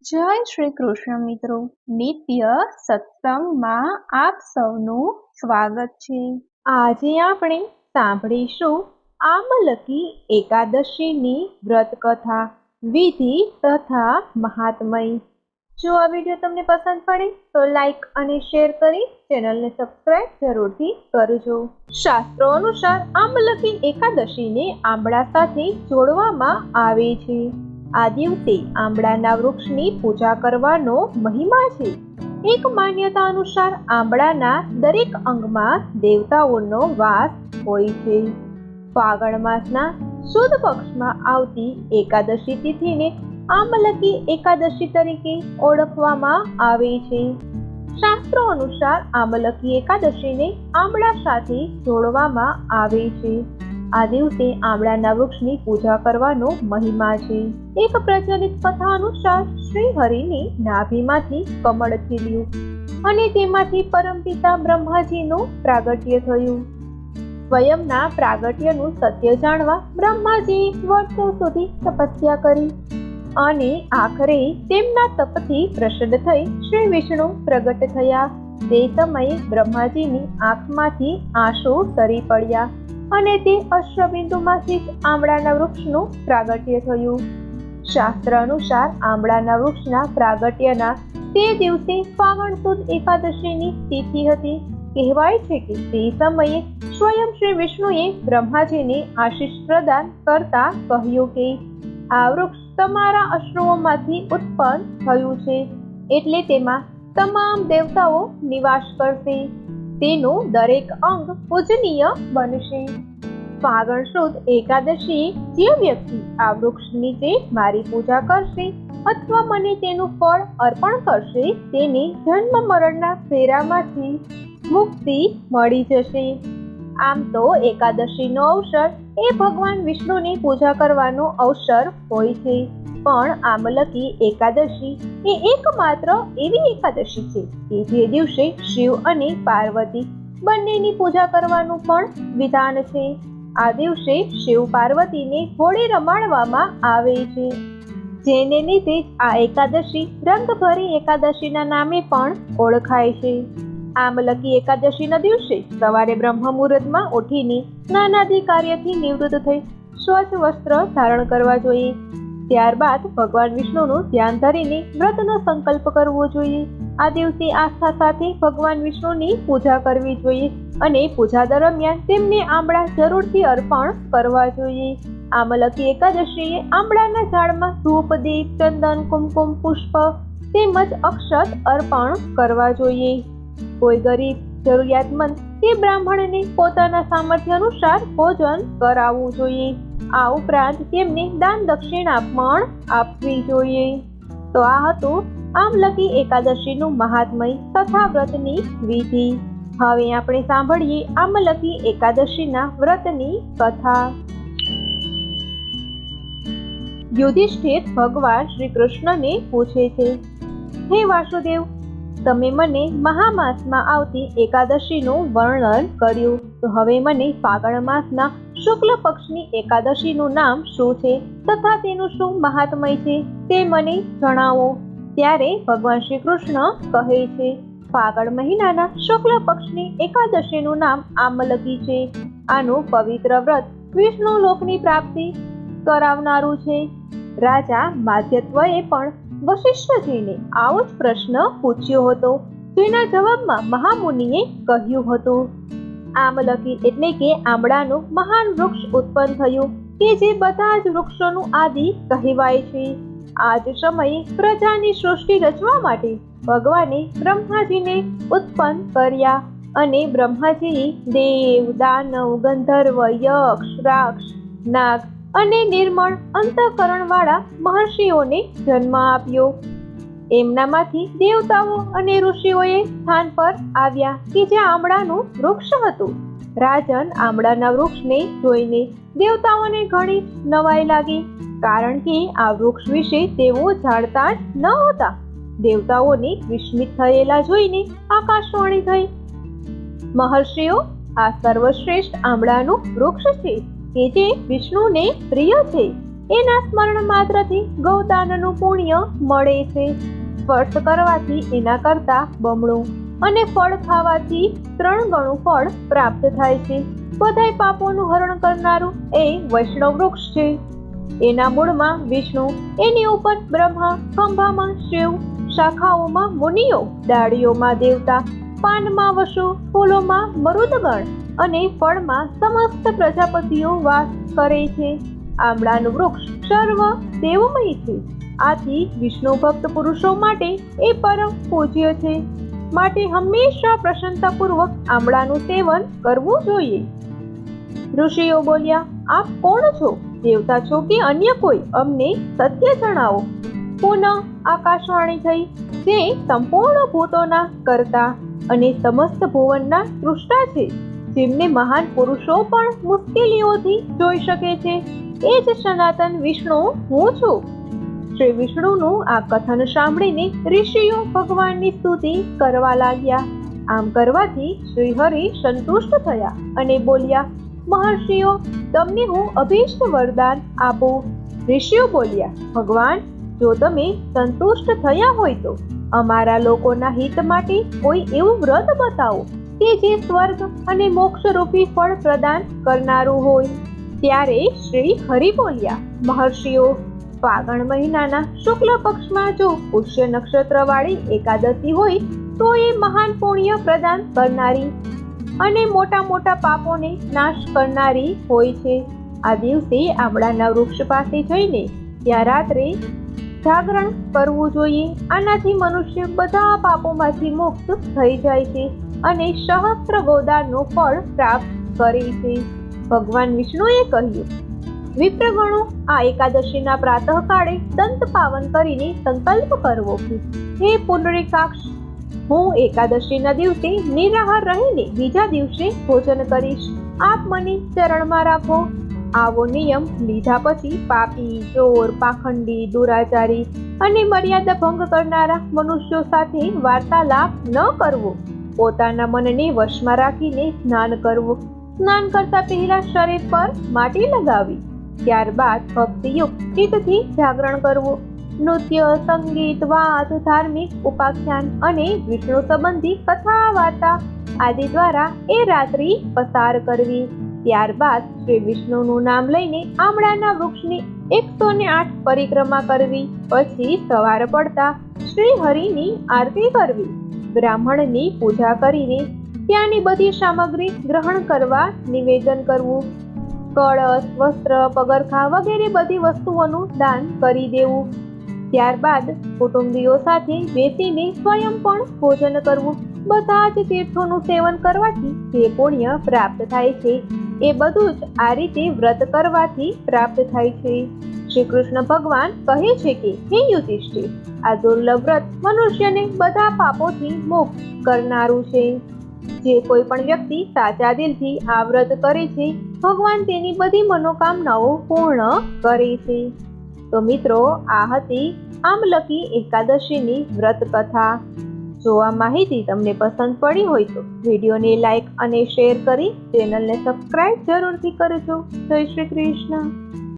જય શ્રી કૃષ્ણ મિત્રો, નિત્ય સત્સંગમાં આપ સૌનું સ્વાગત છે। આજે આપણે સાંભળીશું આમલકી એકાદશીની વ્રત કથા, વિધિ તથા મહાત્મય। જો આ વિડીયો તમને પસંદ પડે તો લાઈક અને શેર કરી ચેનલને સબસ્ક્રાઇબ જરૂરથી કરજો। શાસ્ત્રો અનુસાર આમલકી એકાદશીને આંબળા સાથે જોડવામાં આવે છે। આ દિવસે આંબળાના વૃક્ષની પૂજા કરવાનો મહિમા છે। એક માન્યતા અનુસાર આંબળાના દરેક અંગમાં દેવતાઓનો વાસ હોય છે। ફાગણ માસના સુદ પક્ષમાં આવતી એકાદશી તિથિને આમલકી એકાદશી તરીકે ઓળખવામાં આવે છે। શાસ્ત્રો અનુસાર આમલકી એકાદશીને આંબળા સાથે જોડવામાં આવે છે। આ દિવસે આંબળાના વૃક્ષની પૂજા કરવાનો મહિમા છે। એક પ્રચલિત કથા અનુસાર શ્રી હરિની નાભીમાંથી કમળ ખીલ્યું અને તેમાંથી પરમપિતા બ્રહ્માજીનું પ્રાગટ્ય થયું। સ્વયંના પ્રાગટ્યનું સત્ય જાણવા બ્રહ્માજીએ વર્ષો સુધી તપસ્યા કરી અને આખરે તેમના તપથી પ્રસન્ન થઈ શ્રી વિષ્ણુ પ્રગટ થયા। તે સમયે બ્રહ્માજીની આંખમાંથી આંસુ સરી પડ્યા અને તે અશ્રબિંદુમાંથી જ આંબળાના વૃક્ષનું પ્રાગટ્ય થયું। શાસ્ત્ર અનુસાર આંબળાના વૃક્ષના પ્રાગટ્યના તે દિવસે ફાગણ સુદ એકાદશીની તિથિ હતી। કહેવાય છે કે તે સમયે સ્વયં શ્રી વિષ્ણુએ બ્રહ્માજીને આશીષ પ્રદાન કરતા કહ્યું કે આ વૃક્ષ તમારા અશ્રુઓમાંથી ઉત્પન્ન થયું છે, એટલે તેમાં તમામ દેવતાઓ નિવાસ કરશે। તેનું દરેક અંગ પૂજનીય બનશે। ફાગણ સુદ એકાદશીએ જે વ્યક્તિ આ વૃક્ષ નીચે મારી પૂજા કરશે અથવા મને તેનું ફળ અર્પણ કરશે તેને જન્મ મરણના ફેરામાંથી મુક્તિ મળી જશે। આમ તો એકાદશીનો અવસર એ ભગવાન વિષ્ણુની પૂજા કરવાનો અવસર હોય છે, પણ આમલકી એકાદશી એ એકમાત્ર એવી એકાદશી છે કે જે દિવસે શિવ અને પાર્વતી બંનેની પૂજા કરવાનું પણ વિધાન છે। આ દિવસે શિવ પાર્વતીને હોળી રમાડવામાં આવે છે, જેને લીધે આ એકાદશી રંગભરી એકાદશીના નામે પણ ઓળખાય છે। આમલકી એકાદશીના દિવસે સવારે બ્રહ્મ મુહૂર્તમાં ઉઠીને સ્નાનાદિ કાર્યથી નિવૃત્ત થઈ સ્વચ્છ વસ્ત્ર ધારણ કરવા જોઈએ। ત્યારબાદ ભગવાન વિષ્ણુનું ધ્યાન ધરીને વ્રતનો સંકલ્પ કરવો જોઈએ। આ દિવસે આસ્થા સાથે ભગવાન વિષ્ણુની પૂજા કરવી જોઈએ અને પૂજા દરમિયાન તેમને આંબળા જરૂરથી અર્પણ કરવા જોઈએ। આમલકી એકાદશીએ આંબળાના ઝાડમાં ધૂપ, દીપ, ચંદન, કુમકુમ, પુષ્પ તેમજ અક્ષત અર્પણ કરવા જોઈએ। કોઈ ગરીબ, જરૂરિયાતમંદ કે બ્રાહ્મણને પોતાના સામર્થ્ય અનુસાર ભોજન કરાવવું જોઈએ। આ ઉપરાંત તેમને દાન દક્ષિણા પણ આપવી જોઈએ। તો આ હતું આમલકી એકાદશીનું મહાત્મય તથા વ્રતની વિધિ। હવે આપણે સાંભળીએ આમલકી એકાદશીના વ્રતની કથા। યુધિષ્ઠિર ભગવાન શ્રી કૃષ્ણને પૂછે છે, હે વાસુદેવ, તમે મને મહામાસમાં આવતી એકાદશીનું વર્ણન કર્યું, તો હવે મને ફાગણ માસના શુક્લ પક્ષની એકાદશીનું નામ શું છે તથા તેનું શું મહાત્મય છે તે મને જણાવો। ત્યારે ભગવાન શ્રી કૃષ્ણ કહે છે, ફાગણ મહિનાના શુક્લ પક્ષની એકાદશીનું નામ આમલકી છે। આનું પવિત્ર વ્રત વિષ્ણુ લોકની પ્રાપ્તિ કરાવનારું છે। રાજા માધ્યત્વએ પણ વશિષ્ઠજીને આવો જ પ્રશ્ન પૂછ્યો હતો, જેના જવાબમાં મહામુનિએ કહ્યું હતું, આમલકી એટલે કે આંબળાનું મહાન વૃક્ષ ઉત્પન્ન થયું કે જે બધા જ વૃક્ષોનું આદિ કહેવાય છે। આ જ સમયે પ્રજાની સૃષ્ટિ રચવા માટે ભગવાને બ્રહ્માજીને ઉત્પન્ન કર્યા અને બ્રહ્માજીએ દેવ, દાનવ, ગંધર્વ, યક્ષ, રાક્ષસ, નાગ અને નિર્મળ અંતઃકરણ વાળા મહર્ષિઓને જન્મ આપ્યો। એમનામાંથી દેવતાઓ અને ઋષિઓએ સ્થાન પર આવ્યા કે જ્યાં આંબળાનું વૃક્ષ હતું। રાજન આંબળાના વૃક્ષને જોઈને દેવતાઓને ઘણી નવાઈ લાગી, કારણ કે આ વૃક્ષ વિશે તેઓ જાણતા જ ન હતા। દેવતાઓને વિસ્મિત થયેલા જોઈને આકાશવાણી થઈ, મહર્ષિઓ, આ સર્વશ્રેષ્ઠ આંબળાનું વૃક્ષ છે કે જે વિષ્ણુને પ્રિય છે। એના સ્મરણ માત્રથી ગૌદાનનું પુણ્ય મળે છે. સ્પર્શ કરવાથી એના કરતા બમણું અને ફળ ખાવાથી 3 ગણું ફળ પ્રાપ્ત થાય છે. બધાય પાપોનું હરણ કરનારું એ વૈષ્ણવ વૃક્ષ છે. એના મૂળમાં વિષ્ણુ, એની ઉપર બ્રહ્મા, ખંભામાં શિવ, શાખાઓમાં મુનિઓ, ડાળીઓમાં દેવતા, પાનમાં વસુ, ફૂલોમાં મરુદગણ અને ફળમાં સમસ્ત પ્રજાપતિઓ વાસ કરે છે. આમળાનું વૃક્ષ સર્વ દેવમય છે. આથી વિષ્ણુ ભક્ત પુરુષો માટે એ પરમ પૂજ્ય છે. માટે હંમેશા પ્રસન્નતાપૂર્વક આમળાનું સેવન કરવું જોઈએ. ઋષિઓ બોલ્યા, આપ કોણ છો? દેવતા છો કે અન્ય કોઈ? અમને સત્ય જણાવો. પુનઃ આકાશવાણી થઈ, જે સંપૂર્ણ ભૂતોના કર્તા અને સમસ્ત ભુવનના સૃષ્ટા છે, જેમને મહાન પુરુષો પણ મુશ્કેલીઓથી જોઈ શકે છે, એ જ સનાતન વિષ્ણુ હું છું. શ્રી વિષ્ણુનું આ કથન સાંભળીને ઋષિઓ ભગવાનની સ્તુતિ કરવા લાગ્યા. આમ કરવાથી શ્રી હરિ સંતુષ્ટ થયા અને બોલ્યા, મહર્ષિઓ, તમને હું અભીષ્ટ વરદાન આપું. ઋષિઓ બોલ્યા, ભગવાન, જો તમે સંતુષ્ટ થયા હોય તો અમારા લોકોના હિત માટે કોઈ એવું વ્રત બતાવો કે જે સ્વર્ગ અને મોક્ષ રૂપી ફળ પ્રદાન કરનારું હોય. ત્યારે શ્રી હરિ બોલ્યા, મહર્ષિઓ, ફાગણ મહિનાના શુક્લ પક્ષમાં જો પુષ્ય નક્ષત્ર વાળી એકાદશી હોય તો એ મહાન પુણ્ય પ્રદાન કરનારી અને મોટા મોટા પાપોને નાશ કરનારી હોય છે. આ દિવસે આમળાના વૃક્ષ પાસે જઈને ત્યાં રાત્રે જાગરણ કરવું જોઈએ. આનાથી મનુષ્ય બધા પાપોમાંથી મુક્ત થઈ જાય છે અને સહસ્ત્ર ગોદાનનું ફળ પ્રાપ્ત કરે છે. ભગવાન વિષ્ણુએ કહ્યું, વિપ્રગણો, આ એકાદશીના પ્રાતઃકાળે દંત પાવન કરીને સંકલ્પ કરવો કે હે પુંડરીકાક્ષ, હું એકાદશીના દિવસે નિરાહાર રહીને બીજા દિવસે ભોજન કરીશ. આપ મને ચરણમાં રાખો. આવો નિયમ લીધા પછી પાપી, ચોર, પાખંડી, દુરાચારી અને મર્યાદા ભંગ કરનારા મનુષ્યો સાથે વાર્તાલાપ ન કરવો. પોતાના મનને વશમાં રાખીને સ્નાન કરવું. સ્નાન કરતા પહેલા શરીર પર માટી લગાવી. ત્યારબાદ ભક્તિયુક્ત ચિત્તથી જાગરણ કરવું. નૃત્ય, સંગીત, વાદ, ધાર્મિક ઉપાખ્યાન અને વિષ્ણુ સંબંધી કથા વાર્તા આદિ દ્વારા એ રાત્રિ પસાર કરવી. ત્યારબાદ શ્રી વિષ્ણુનું નામ લઈને આમળાના વૃક્ષની 108 પરિક્રમા કરવી. પછી સવાર પડતા શ્રી હરિની આરતી કરવી. બ્રાહ્મણની પૂજા કરીને ત્યાંની બધી સામગ્રી ગ્રહણ કરવા નિવેદન કરવું. કળશ, વસ્ત્ર, પગરખા વગેરે બધી વસ્તુઓનું દાન કરી દેવું. ત્યારબાદ કુટુંબીઓ સાથે બેસીને સ્વયં પણ ભોજન કરવું. બધા જ તીર્થોનું સેવન કરવાથી જે પુણ્ય પ્રાપ્ત થાય છે એ બધું જ આ રીતે વ્રત કરવાથી પ્રાપ્ત થાય છે. શ્રી કૃષ્ણ ભગવાન કહે છે કે, હે યુધિષ્ઠિર, આ દુર્લભ વ્રત મનુષ્યને બધા પાપોથી મુક્ત કરનારું છે. જે કોઈ પણ વ્યક્તિ સાચા દિલથી આ વ્રત કરે છે, ભગવાન તેની બધી મનોકામનાઓ પૂર્ણ કરે છે. તો મિત્રો, આ હતી આમલકી એકાદશીની વ્રત કથા. જો આ માહિતી તમને પસંદ પડી હોય તો વિડીયોને લાઈક અને શેર કરી ચેનલને સબસ્ક્રાઇબ જરૂરથી કરજો. જય શ્રી કૃષ્ણ.